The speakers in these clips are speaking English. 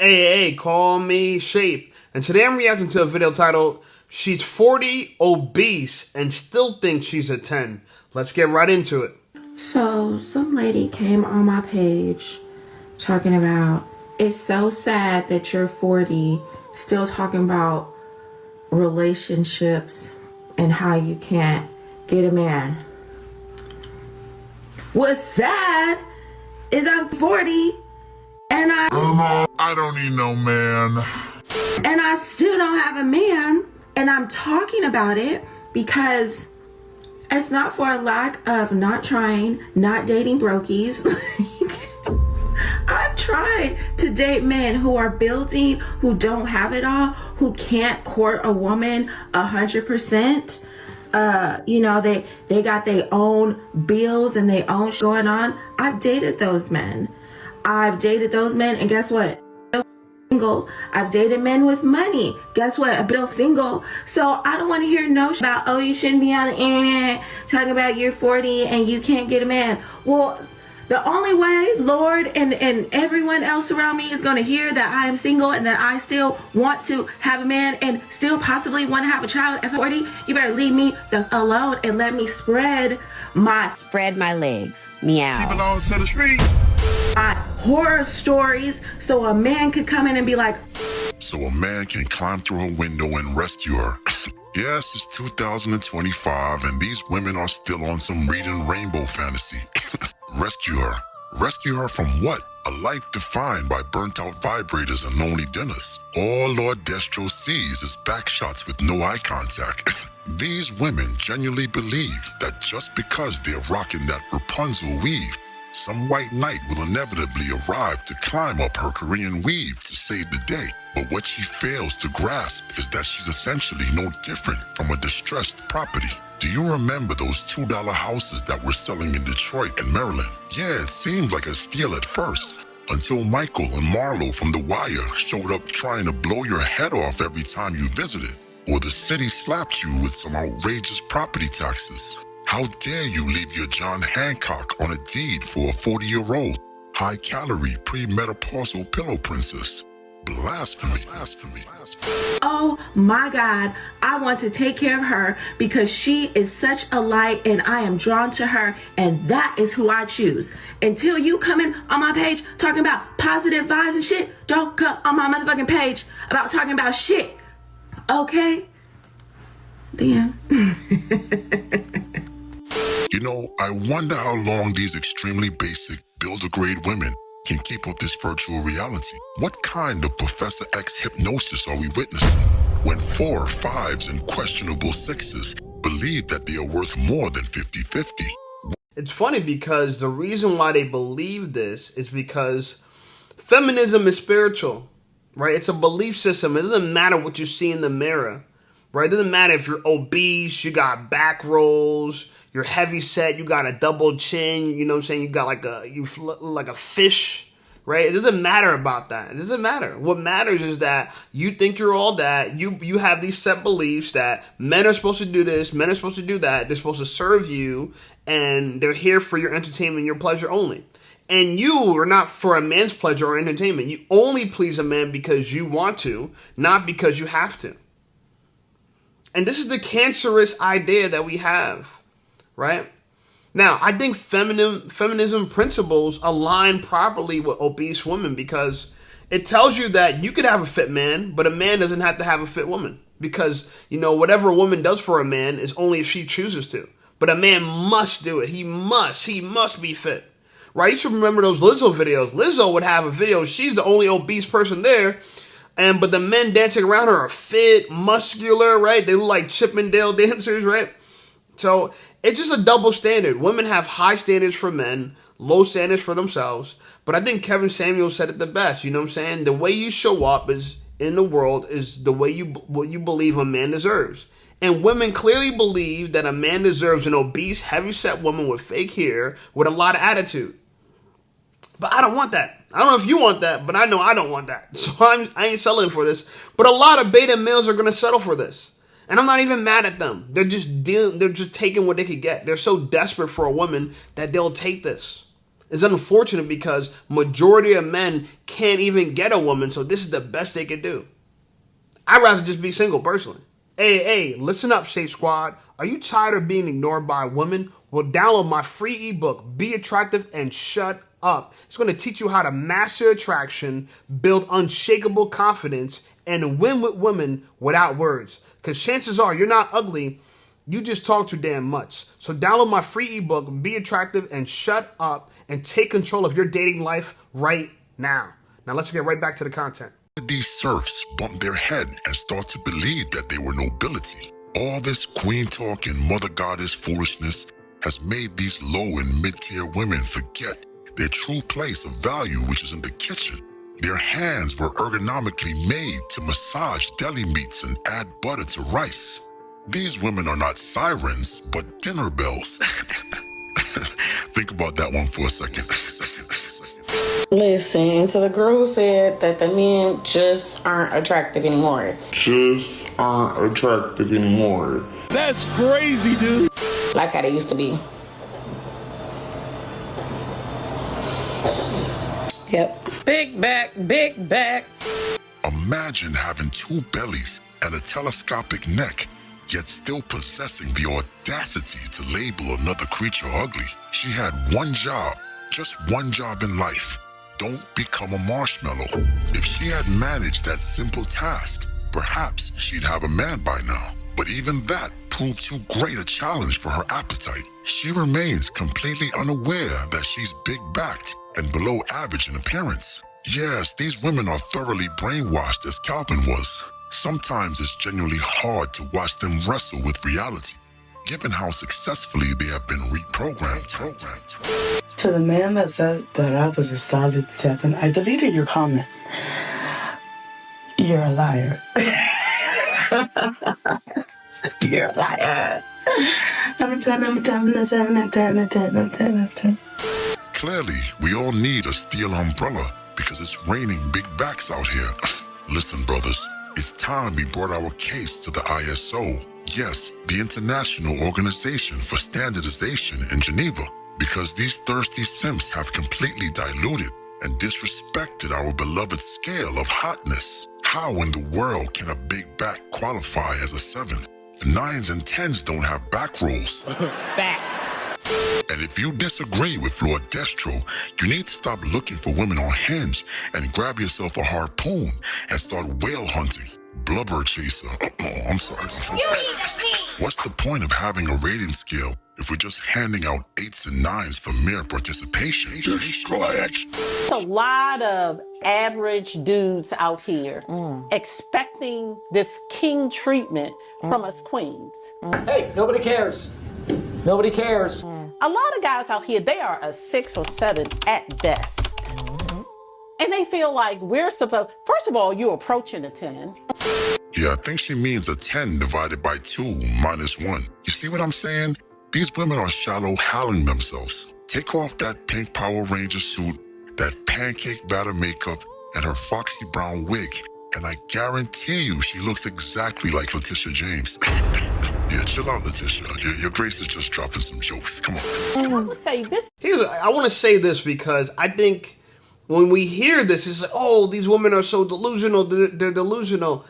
Hey, call me Shape. And today I'm reacting to a video titled, She's 40, obese, and still thinks she's a 10. Let's get right into it. So, some lady came on my page talking about, it's so sad that you're 40, still talking about relationships and how you can't get a man. What's sad is I'm 40 and I don't need no man. And I still don't have a man, and I'm talking about it because it's not for a lack of not trying, not dating brokies. I've tried to date men who are building, who don't have it all, who can't court a woman 100%. They got their own bills and their own going on. I've dated those men. And guess what? Single. I've dated men with money. Guess what? I'm still single. So I don't want to hear no about, oh, you shouldn't be on the internet talking about you're 40 and you can't get a man. Well, the only way Lord and everyone else around me is going to hear that I am single and that I still want to have a man and still possibly want to have a child at 40, you better leave me the f alone and let me spread my legs. Meow. Keep it on to the streets. My horror stories so a man could come in and be like, so a man can climb through a window and rescue her. Yes, it's 2025 and these women are still on some reading rainbow fantasy. Rescue her. Rescue her from what? A life defined by burnt-out vibrators and lonely dinners. All Lord Destro sees is backshots with no eye contact. These women genuinely believe that just because they're rocking that Rapunzel weave, some white knight will inevitably arrive to climb up her Korean weave to save the day. But what she fails to grasp is that she's essentially no different from a distressed property. Do you remember those $2 houses that were selling in Detroit and Maryland? Yeah, it seemed like a steal at first, until Michael and Marlo from The Wire showed up trying to blow your head off every time you visited, or the city slapped you with some outrageous property taxes. How dare you leave your John Hancock on a deed for a 40-year-old, high-calorie, premenopausal pillow princess? Blasphemy. oh my God, I want to take care of her because she is such a light and I am drawn to her, and that is who I choose. Until you come in on my page talking about positive vibes and shit, don't come on my motherfucking page about talking about shit. Okay? The end. You know, I wonder how long these extremely basic, builder-grade women can keep up this virtual reality. What kind of Professor X hypnosis are we witnessing when 4, 5s, and questionable 6s believe that they are worth more than 50-50? It's funny because the reason why they believe this is because feminism is spiritual, right? It's a belief system. It doesn't matter what you see in the mirror, right? It doesn't matter if you're obese, you got back rolls, you're heavy set, you got a double chin, you know what I'm saying? You got you look like a fish, right? It doesn't matter about that. It doesn't matter. What matters is that you think you're all that. You have these set beliefs that men are supposed to do this, men are supposed to do that. They're supposed to serve you, and they're here for your entertainment, your pleasure only. And you are not for a man's pleasure or entertainment. You only please a man because you want to, not because you have to. And this is the cancerous idea that we have. Right? Now, I think feminism principles align properly with obese women because it tells you that you could have a fit man, but a man doesn't have to have a fit woman. Because, whatever a woman does for a man is only if she chooses to. But a man must do it. He must be fit. Right? You should remember those Lizzo videos. Lizzo would have a video. She's the only obese person there. But the men dancing around her are fit, muscular, right? They look like Chippendale dancers, right? So it's just a double standard. Women have high standards for men, low standards for themselves. But I think Kevin Samuels said it the best. You know what I'm saying? The way you show up in the world is the way what you believe a man deserves. And women clearly believe that a man deserves an obese, heavy-set woman with fake hair with a lot of attitude. But I don't want that. I don't know if you want that, but I know I don't want that. So I ain't settling for this. But a lot of beta males are going to settle for this. And I'm not even mad at them. They're just taking what they could get. They're so desperate for a woman that they'll take this. It's unfortunate because majority of men can't even get a woman, so this is the best they can do. I'd rather just be single personally. Hey, listen up, Shape Squad. Are you tired of being ignored by women? Well, download my free ebook, Be Attractive and Shut Up. It's going to teach you how to master attraction, build unshakable confidence, and win with women without words. Because chances are you're not ugly, you just talk too damn much. So download my free ebook, Be Attractive and Shut Up, and take control of your dating life right now. Now let's get right back to the content. These serfs bump their head and start to believe that they were nobility. All this queen talk and mother goddess foolishness has made these low and mid-tier women forget their true place of value, which is in the kitchen. Their hands were ergonomically made to massage deli meats and add butter to rice. These women are not sirens, but dinner bells. Think about that one for a second. Listen, so the girl said that the men just aren't attractive anymore. Just aren't attractive anymore. That's crazy, dude. Like how they used to be. Yep. Big back, big back. Imagine having two bellies and a telescopic neck, yet still possessing the audacity to label another creature ugly. She had one job, just one job in life. Don't become a marshmallow. If she had managed that simple task, perhaps she'd have a man by now. But even that proved too great a challenge for her appetite. She remains completely unaware that she's big-backed and below average in appearance. Yes, these women are thoroughly brainwashed as Calvin was. Sometimes it's genuinely hard to watch them wrestle with reality, given how successfully they have been reprogrammed. To the man that said that I was a solid 7, I deleted your comment. You're a liar. You're a liar. I'm 10. Clearly, we all need a steel umbrella because it's raining big backs out here. Listen, brothers, it's time we brought our case to the ISO. Yes, the International Organization for Standardization in Geneva, because these thirsty simps have completely diluted and disrespected our beloved scale of hotness. How in the world can a big back qualify as a 7? 9s and 10s don't have back rolls. Facts. And if you disagree with Lord Destro, you need to stop looking for women on Hinge and grab yourself a harpoon and start whale hunting. Blubber chaser. Oh, I'm sorry. What's the point of having a rating scale if we're just handing out 8s and 9s for mere participation? A lot of average dudes out here expecting this king treatment from us queens. Hey, nobody cares. Nobody cares. A lot of guys out here, they are a 6 or 7 at best. And they feel like we're supposed, first of all, you're approaching a 10. Yeah, I think she means a 10 divided by 2 minus 1. You see what I'm saying? These women are shallow howling themselves. Take off that pink Power Ranger suit, that pancake batter makeup, and her foxy brown wig, and I guarantee you she looks exactly like Letitia James. Yeah, chill out, Letitia. Your Grace is just dropping some jokes. Come on. I would say this. I want to say this because I think when we hear this, it's like, oh, these women are so delusional. They're delusional.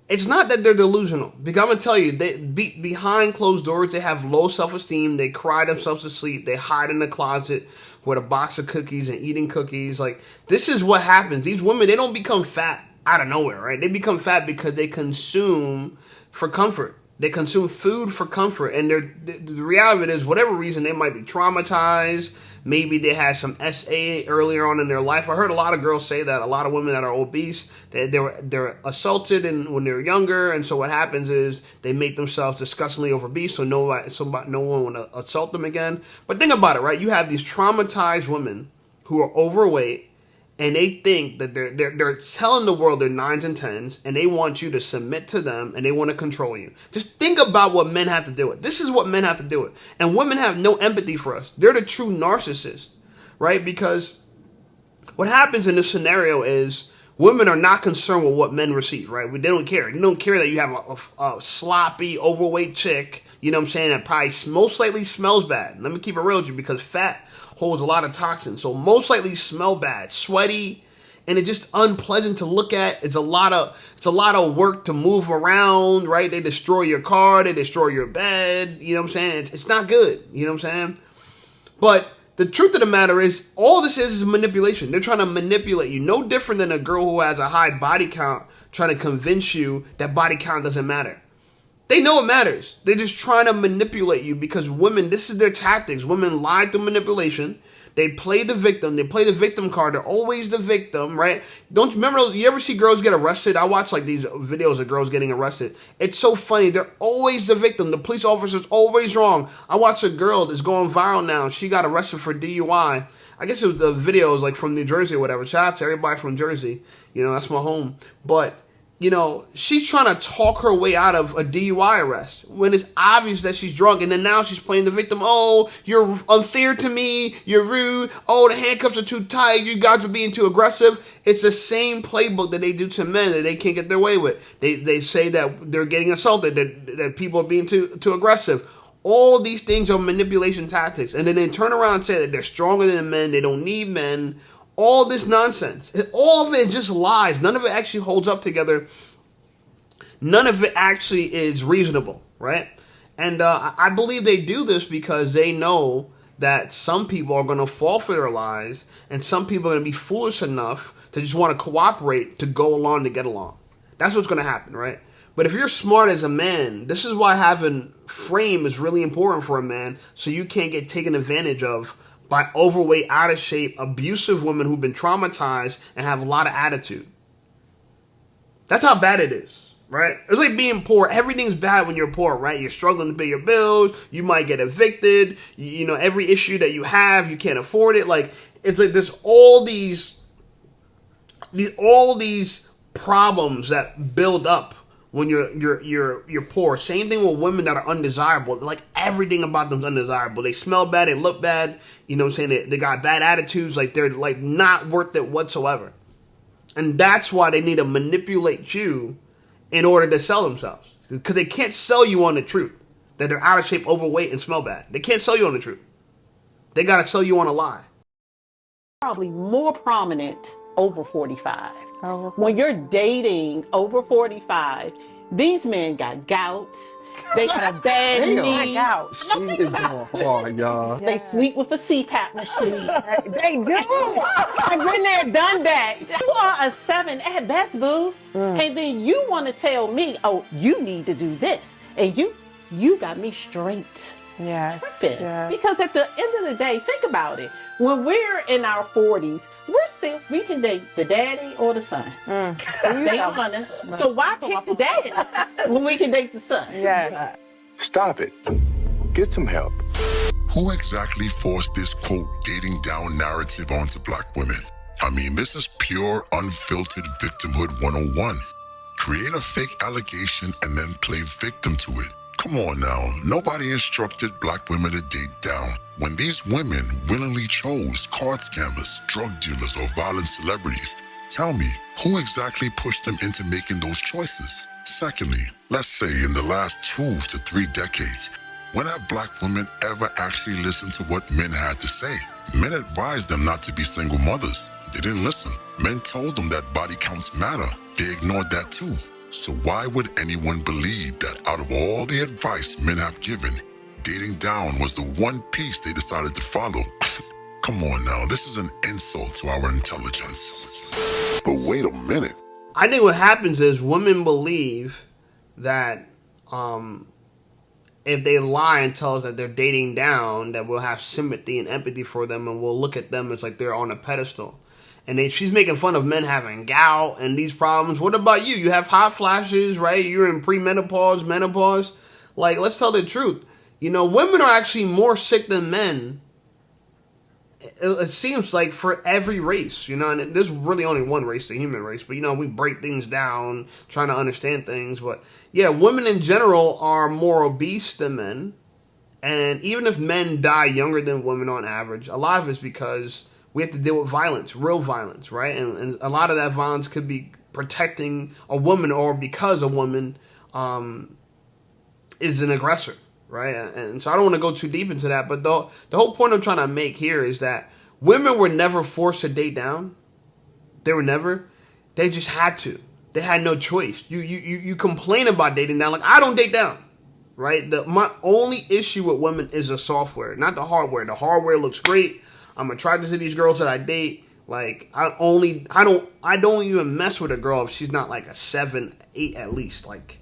It's not that they're delusional. Because I'm going to tell you, behind closed doors, they have low self-esteem. They cry themselves to sleep. They hide in the closet with a box of cookies and eating cookies. Like, this is what happens. These women, they don't become fat out of nowhere, right? They become fat because they consume for comfort. They consume food for comfort, and the reality of it is, whatever reason, they might be traumatized. Maybe they had some SA earlier on in their life. I heard a lot of girls say that. A lot of women that are obese, they're assaulted when they're younger, and so what happens is they make themselves disgustingly obese, so no one will assault them again. But think about it, right? You have these traumatized women who are overweight, and they think that they're telling the world they're 9s and 10s, and they want you to submit to them, and they want to control you. Just think about what men have to do with. This is what men have to do with. And women have no empathy for us. They're the true narcissists, right? Because what happens in this scenario is women are not concerned with what men receive, right? They don't care. You don't care that you have a sloppy, overweight chick, you know what I'm saying, that probably most likely smells bad. Let me keep it real with you, because fat holds a lot of toxins. So most likely smell bad, sweaty, and it's just unpleasant to look at. It's a lot of work to move around, right? They destroy your car, they destroy your bed. You know what I'm saying? It's not good. You know what I'm saying? But the truth of the matter is, all this is manipulation. They're trying to manipulate you. No different than a girl who has a high body count trying to convince you that body count doesn't matter. They know it matters. They're just trying to manipulate you because women, this is their tactics. Women lie through manipulation. They play the victim. They play the victim card. They're always the victim, right? Don't you remember, you ever see girls get arrested? I watch like these videos of girls getting arrested. It's so funny. They're always the victim. The police officer's always wrong. I watched a girl that's going viral now. She got arrested for DUI. I guess it was the videos like from New Jersey or whatever. Shout out to everybody from Jersey. You know, that's my home. But you know, she's trying to talk her way out of a DUI arrest when it's obvious that she's drunk. And then now she's playing the victim. Oh, you're unfair to me. You're rude. Oh, the handcuffs are too tight. You guys are being too aggressive. It's the same playbook that they do to men that they can't get their way with. They say that they're getting assaulted, that people are being too aggressive. All these things are manipulation tactics. And then they turn around and say that they're stronger than men. They don't need men. All this nonsense. All of it just lies. None of it actually holds up together. None of it actually is reasonable, right? And I believe they do this because they know that some people are going to fall for their lies and some people are going to be foolish enough to just want to cooperate to go along to get along. That's what's going to happen, right? But if you're smart as a man, this is why having frame is really important for a man, so you can't get taken advantage of by overweight, out of shape, abusive women who've been traumatized and have a lot of attitude. That's how bad it is, right? It's like being poor. Everything's bad when you're poor, right? You're struggling to pay your bills. You might get evicted. You know, every issue that you have, you can't afford it. Like, it's like there's all these problems that build up when you're poor. Same thing with women that are undesirable. Like, everything about them's undesirable. They smell bad, they look bad, you know what I'm saying? They got bad attitudes, like they're like not worth it whatsoever. And that's why they need to manipulate you in order to sell themselves. Because they can't sell you on the truth that they're out of shape, overweight, and smell bad. They can't sell you on the truth. They got to sell you on a lie. Probably more prominent over 45. When you're dating over 45, these men got gout. They have bad knee. She is going hard, y'all. They sleep with a CPAP machine. They do. I've been there, done that. You are a 7 at best, boo. And then you want to tell me, oh, you need to do this. And you got me straight. Yeah. Tripping. Yeah. Because at the end of the day, think about it. When we're in our 40s, we can date the daddy or the son. They honest. So why pick the daddy when we can date the son? Yes. Stop it. Get some help. Who exactly forced this, quote, dating down narrative onto black women? I mean, this is pure, unfiltered victimhood 101. Create a fake allegation and then play victim to it. Come on now, nobody instructed black women to date down. When these women willingly chose card scammers, drug dealers, or violent celebrities, tell me, who exactly pushed them into making those choices? Secondly, let's say in the last 2 to 3 decades, when have black women ever actually listened to what men had to say? Men advised them not to be single mothers. They didn't listen. Men told them that body counts matter. They ignored that too. So why would anyone believe that out of all the advice men have given, dating down was the one piece they decided to follow? Come on now, this is an insult to our intelligence. But wait a minute. I think what happens is women believe that if they lie and tell us that they're dating down, that we'll have sympathy and empathy for them and we'll look at them as like they're on a pedestal. And she's making fun of men having gout and these problems. What about you? You have hot flashes, right? You're in premenopause, menopause. Like, let's tell the truth. You know, women are actually more sick than men. It seems like for every race, you know, and there's really only one race, the human race. But, you know, we break things down, trying to understand things. But, yeah, women in general are more obese than men. And even if men die younger than women on average, a lot of it's because we have to deal with violence, real violence, right? And a lot of that violence could be protecting a woman or because a woman is an aggressor. right? And so I don't want to go too deep into that, but the whole point I'm trying to make here is that women were never forced to date down. They were never. They just had to. They had no choice. You complain about dating down. Like, I don't date down, right? My only issue with women is the software, not the hardware. The hardware looks great. I'm attracted to these girls that I date. Like, I don't even mess with a girl if she's not like a 7, 8 at least. Like,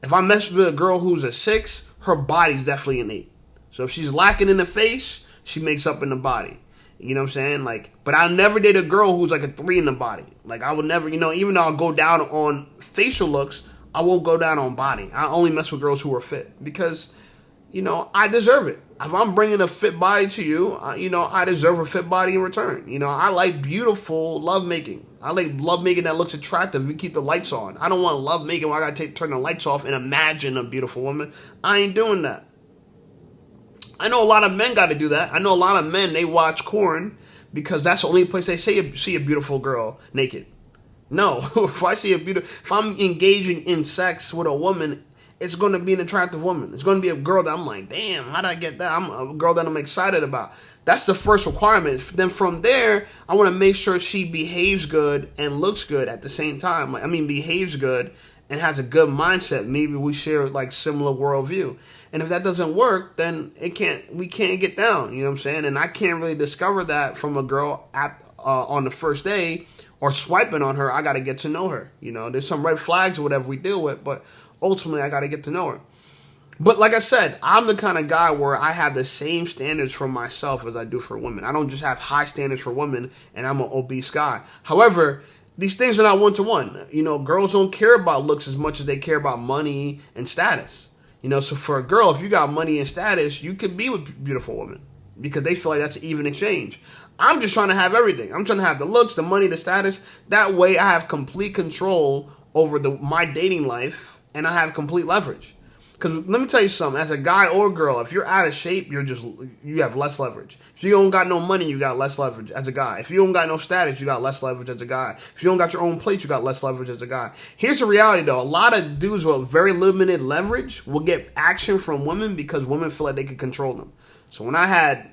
if I mess with a girl who's a 6, her body's definitely an 8. So if she's lacking in the face, she makes up in the body. You know what I'm saying? Like, but I'll never date a girl who's like a 3 in the body. Like, I would never, even though I'll go down on facial looks, I won't go down on body. I only mess with girls who are fit because, I deserve it. If I'm bringing a fit body to you, I deserve a fit body in return. I like beautiful lovemaking. I like lovemaking that looks attractive. We keep the lights on. I don't want lovemaking where I gotta turn the lights off and imagine a beautiful woman. I ain't doing that. I know a lot of men got to do that. I know a lot of men, they watch porn because that's the only place they see a beautiful girl naked. No, if I'm engaging in sex with a woman, it's going to be an attractive woman. It's going to be a girl that I'm like, damn, how did I get that? I'm a girl that I'm excited about. That's the first requirement. Then from there, I want to make sure she behaves good and looks good at the same time. Behaves good and has a good mindset. Maybe we share like similar worldview. And if that doesn't work, then we can't get down. You know what I'm saying? And I can't really discover that from a girl on the first day or swiping on her. I got to get to know her. There's some red flags or whatever we deal with, but ultimately I got to get to know her. But like I said, I'm the kind of guy where I have the same standards for myself as I do for women. I don't just have high standards for women and I'm an obese guy. However, these things are not one-to-one. Girls don't care about looks as much as they care about money and status. So for a girl, if you got money and status, you can be with a beautiful woman because they feel like that's an even exchange. I'm just trying to have everything. I'm trying to have the looks, the money, the status. That way I have complete control over my dating life and I have complete leverage. Because let me tell you something, as a guy or girl, if you're out of shape, you have less leverage. If you don't got no money, you got less leverage as a guy. If you don't got no status, you got less leverage as a guy. If you don't got your own plate, you got less leverage as a guy. Here's the reality though, a lot of dudes with very limited leverage will get action from women because women feel like they can control them. So when I had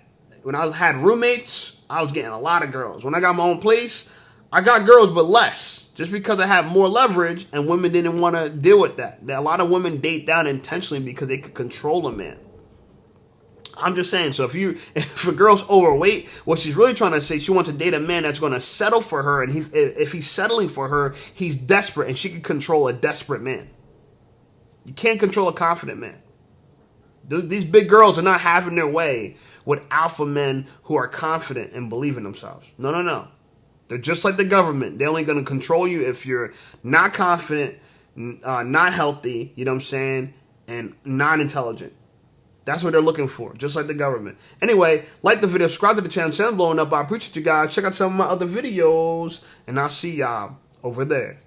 roommates, I was getting a lot of girls. When I got my own place, I got girls but less. Just because I have more leverage and women didn't want to deal with that. A lot of women date down intentionally because they could control a man. I'm just saying, so if a girl's overweight, what she's really trying to say, she wants to date a man that's going to settle for her, and if he's settling for her, he's desperate, and she can control a desperate man. You can't control a confident man. These big girls are not having their way with alpha men who are confident and believe in themselves. No. They're just like the government. They're only going to control you if you're not confident, not healthy, you know what I'm saying, and not intelligent. That's what they're looking for, just like the government. Anyway, like the video, subscribe to the channel, channel blowing up. I appreciate you guys. Check out some of my other videos, and I'll see y'all over there.